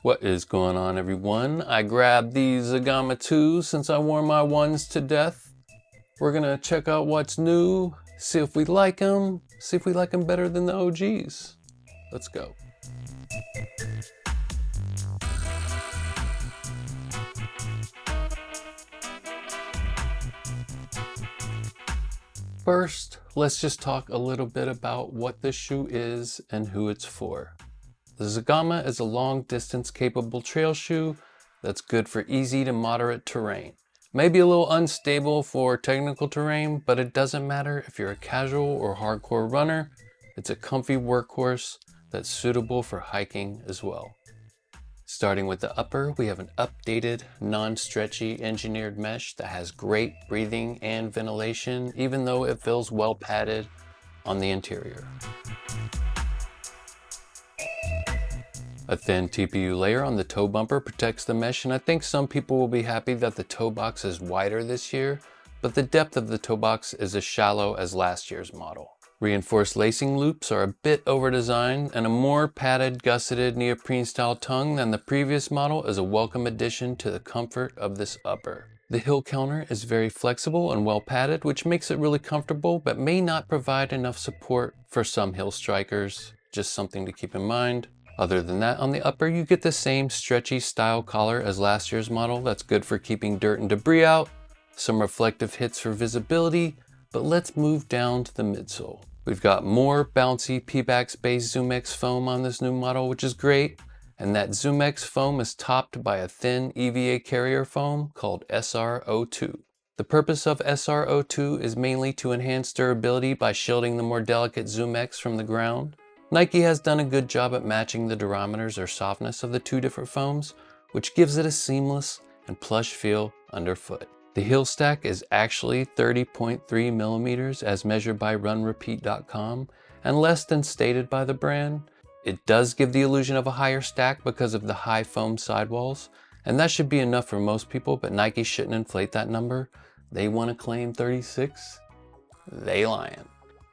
What is going on, everyone? I grabbed these Zegama 2s since I wore my 1s to death. We're gonna check out what's new, see if we like them, see if we like them better than the OGs. Let's go. First, let's just talk a little bit about what this shoe is and who it's for. The Zegama is a long-distance capable trail shoe that's good for easy to moderate terrain. Maybe a little unstable for technical terrain, but it doesn't matter if you're a casual or hardcore runner. It's a comfy workhorse that's suitable for hiking as well. Starting with the upper, we have an updated, non-stretchy engineered mesh that has great breathing and ventilation, even though it feels well padded on the interior. A thin TPU layer on the toe bumper protects the mesh, and I think some people will be happy that the toe box is wider this year, but the depth of the toe box is as shallow as last year's model. Reinforced lacing loops are a bit over-designed, and a more padded, gusseted neoprene-style tongue than the previous model is a welcome addition to the comfort of this upper. The heel counter is very flexible and well padded, which makes it really comfortable, but may not provide enough support for some heel strikers. Just something to keep in mind. Other than that, on the upper, you get the same stretchy style collar as last year's model that's good for keeping dirt and debris out, some reflective hits for visibility, but let's move down to the midsole. We've got more bouncy Pebax-based ZoomX foam on this new model, which is great, and that ZoomX foam is topped by a thin EVA carrier foam called SR02. The purpose of SR02 is mainly to enhance durability by shielding the more delicate ZoomX from the ground. Nike has done a good job at matching the durometers or softness of the two different foams, which gives it a seamless and plush feel underfoot. The heel stack is actually 30.3 millimeters as measured by runrepeat.com and less than stated by the brand. It does give the illusion of a higher stack because of the high foam sidewalls, and that should be enough for most people, but Nike shouldn't inflate that number. They want to claim 36. They lying.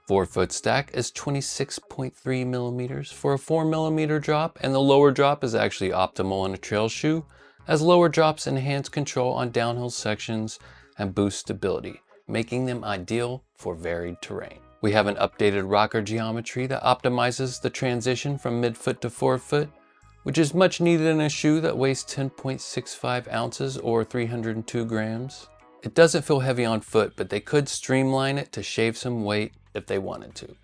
Forefoot stack is 26.3 millimeters for a 4 millimeter drop, and the lower drop is actually optimal in a trail shoe, as lower drops enhance control on downhill sections and boost stability, making them ideal for varied terrain. We have an updated rocker geometry that optimizes the transition from midfoot to forefoot, which is much needed in a shoe that weighs 10.65 ounces or 302 grams. It doesn't feel heavy on foot, but they could streamline it to shave some weight if they wanted to.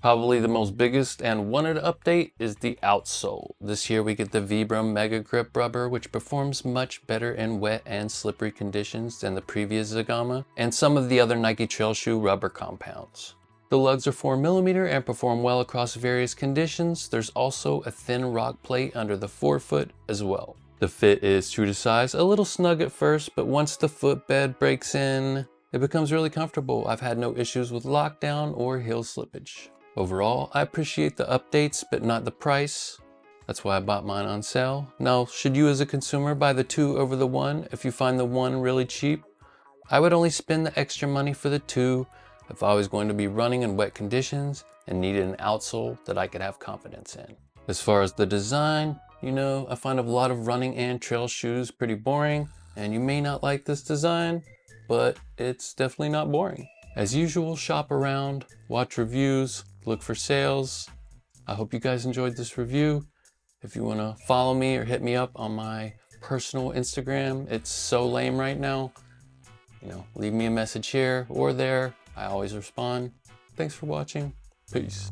Probably the most biggest and wanted to update is the outsole. This year we get the Vibram Mega Grip rubber, which performs much better in wet and slippery conditions than the previous Zegama and some of the other Nike trail shoe rubber compounds. The lugs are 4 millimeter and perform well across various conditions. There's also a thin rock plate under the forefoot as well. The fit is true to size, a little snug at first, but once the footbed breaks in, it becomes really comfortable. I've had no issues with lockdown or heel slippage. Overall, I appreciate the updates, but not the price. That's why I bought mine on sale. Now, should you as a consumer buy the 2 over the 1 if you find the 1 really cheap? I would only spend the extra money for the 2 if I was going to be running in wet conditions and needed an outsole that I could have confidence in. As far as the design, I find a lot of running and trail shoes pretty boring, and you may not like this design, but it's definitely not boring. As usual, shop around, watch reviews, look for sales. I hope you guys enjoyed this review. If you want to follow me or hit me up on my personal Instagram, it's so lame right now. Leave me a message here or there. I always respond. Thanks for watching. Peace.